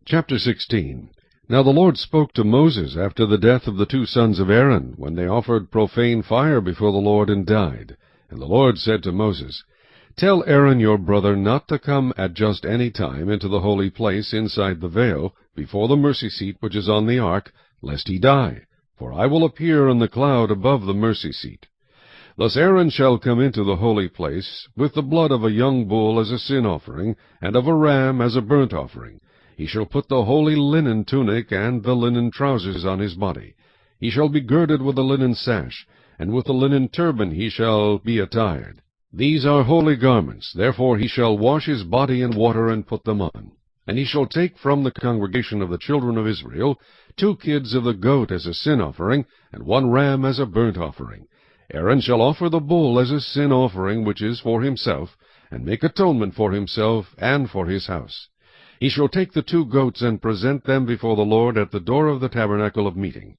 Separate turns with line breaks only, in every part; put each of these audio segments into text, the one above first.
Chapter 16. Now the Lord spoke to Moses after the death of the two sons of Aaron, when they offered profane fire before the Lord and died. And the Lord said to Moses, Tell Aaron your brother not to come at just any time into the holy place inside the veil, before the mercy seat which is on the ark, lest he die. For I will appear in the cloud above the mercy seat. Thus Aaron shall come into the holy place, with the blood of a young bull as a sin offering, and of a ram as a burnt offering. He shall put the holy linen tunic and the linen trousers on his body. He shall be girded with a linen sash, and with a linen turban he shall be attired. These are holy garments, therefore he shall wash his body in water and put them on. And he shall take from the congregation of the children of Israel 2 kids of the goat as a sin offering, and 1 ram as a burnt offering. Aaron shall offer the bull as a sin offering which is for himself, and make atonement for himself and for his house. He shall take the 2 goats and present them before the Lord at the door of the tabernacle of meeting.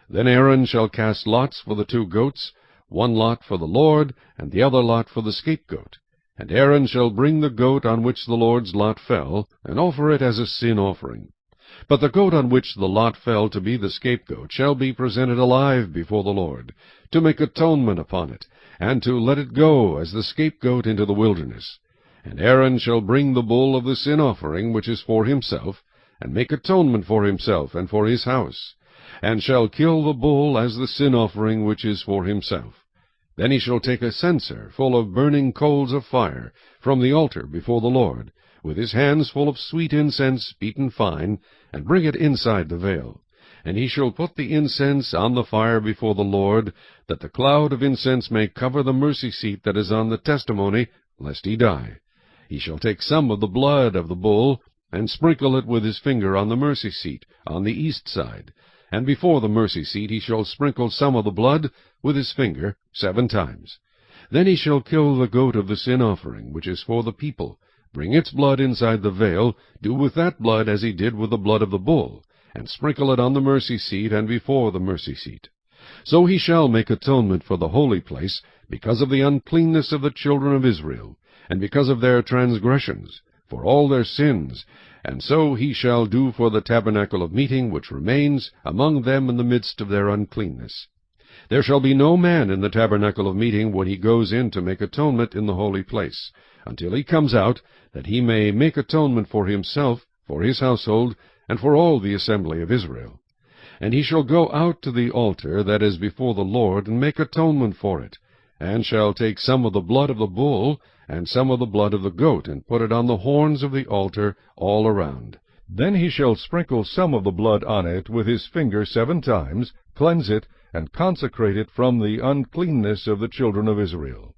Then Aaron shall cast lots for the 2 goats, 1 lot for the Lord, and the other lot for the scapegoat. And Aaron shall bring the goat on which the Lord's lot fell, and offer it as a sin offering. But the goat on which the lot fell to be the scapegoat shall be presented alive before the Lord, to make atonement upon it, and to let it go as the scapegoat into the wilderness. And Aaron shall bring the bull of the sin offering which is for himself, and make atonement for himself and for his house, and shall kill the bull as the sin offering which is for himself. Then he shall take a censer full of burning coals of fire from the altar before the Lord, with his hands full of sweet incense beaten fine, and bring it inside the veil. And he shall put the incense on the fire before the Lord, that the cloud of incense may cover the mercy seat that is on the testimony, lest he die. He shall take some of the blood of the bull, and sprinkle it with his finger on the mercy seat, on the east side. And before the mercy seat he shall sprinkle some of the blood with his finger 7 times. Then he shall kill the goat of the sin offering, which is for the people, bring its blood inside the veil, do with that blood as he did with the blood of the bull, and sprinkle it on the mercy seat and before the mercy seat. So he shall make atonement for the holy place, because of the uncleanness of the children of Israel, and because of their transgressions, for all their sins, and so he shall do for the tabernacle of meeting which remains among them in the midst of their uncleanness. There shall be no man in the tabernacle of meeting when he goes in to make atonement in the holy place, until he comes out, that he may make atonement for himself, for his household, and for all the assembly of Israel. And he shall go out to the altar that is before the Lord, and make atonement for it, and shall take some of the blood of the bull, and some of the blood of the goat, and put it on the horns of the altar all around. Then he shall sprinkle some of the blood on it with his finger 7 times, cleanse it, and consecrate it from the uncleanness of the children of Israel.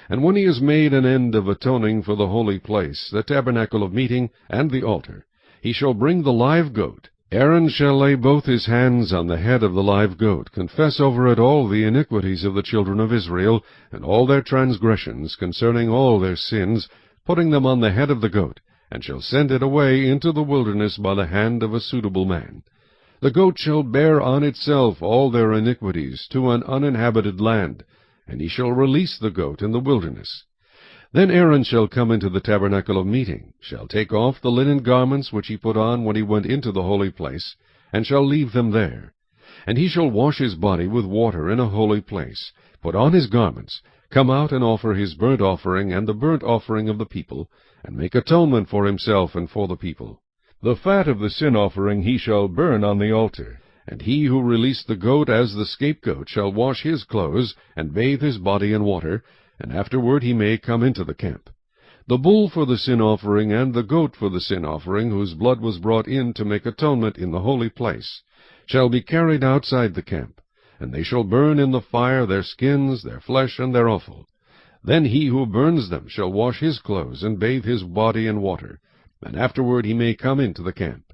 And when he has made an end of atoning for the holy place, the tabernacle of meeting, and the altar, he shall bring the live goat. Aaron shall lay both his hands on the head of the live goat, confess over it all the iniquities of the children of Israel, and all their transgressions concerning all their sins, putting them on the head of the goat, and shall send it away into the wilderness by the hand of a suitable man. The goat shall bear on itself all their iniquities to an uninhabited land, and he shall release the goat in the wilderness. Then Aaron shall come into the tabernacle of meeting, shall take off the linen garments which he put on when he went into the holy place, and shall leave them there. And he shall wash his body with water in a holy place, put on his garments, come out and offer his burnt offering and the burnt offering of the people, and make atonement for himself and for the people. The fat of the sin offering he shall burn on the altar. And he who released the goat as the scapegoat shall wash his clothes, and bathe his body in water, and afterward he may come into the camp. The bull for the sin offering and the goat for the sin offering, whose blood was brought in to make atonement in the holy place, shall be carried outside the camp, and they shall burn in the fire their skins, their flesh, and their offal. Then he who burns them shall wash his clothes, and bathe his body in water, and afterward he may come into the camp.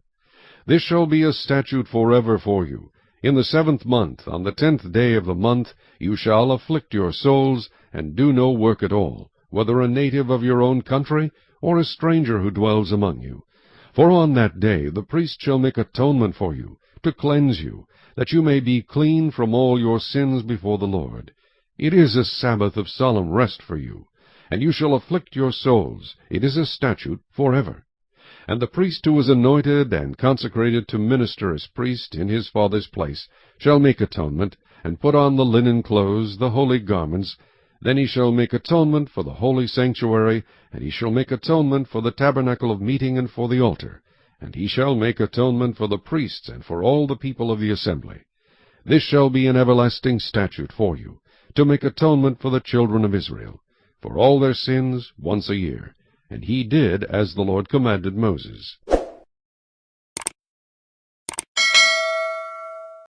This shall be a statute forever for you. In the 7th month, on the 10th day of the month, you shall afflict your souls, and do no work at all, whether a native of your own country, or a stranger who dwells among you. For on that day the priest shall make atonement for you, to cleanse you, that you may be clean from all your sins before the Lord. It is a Sabbath of solemn rest for you, and you shall afflict your souls. It is a statute forever. And the priest who is anointed and consecrated to minister as priest in his father's place shall make atonement, and put on the linen clothes, the holy garments. Then he shall make atonement for the holy sanctuary, and he shall make atonement for the tabernacle of meeting and for the altar. And he shall make atonement for the priests and for all the people of the assembly. This shall be an everlasting statute for you, to make atonement for the children of Israel, for all their sins once a year. And he did as the Lord commanded Moses.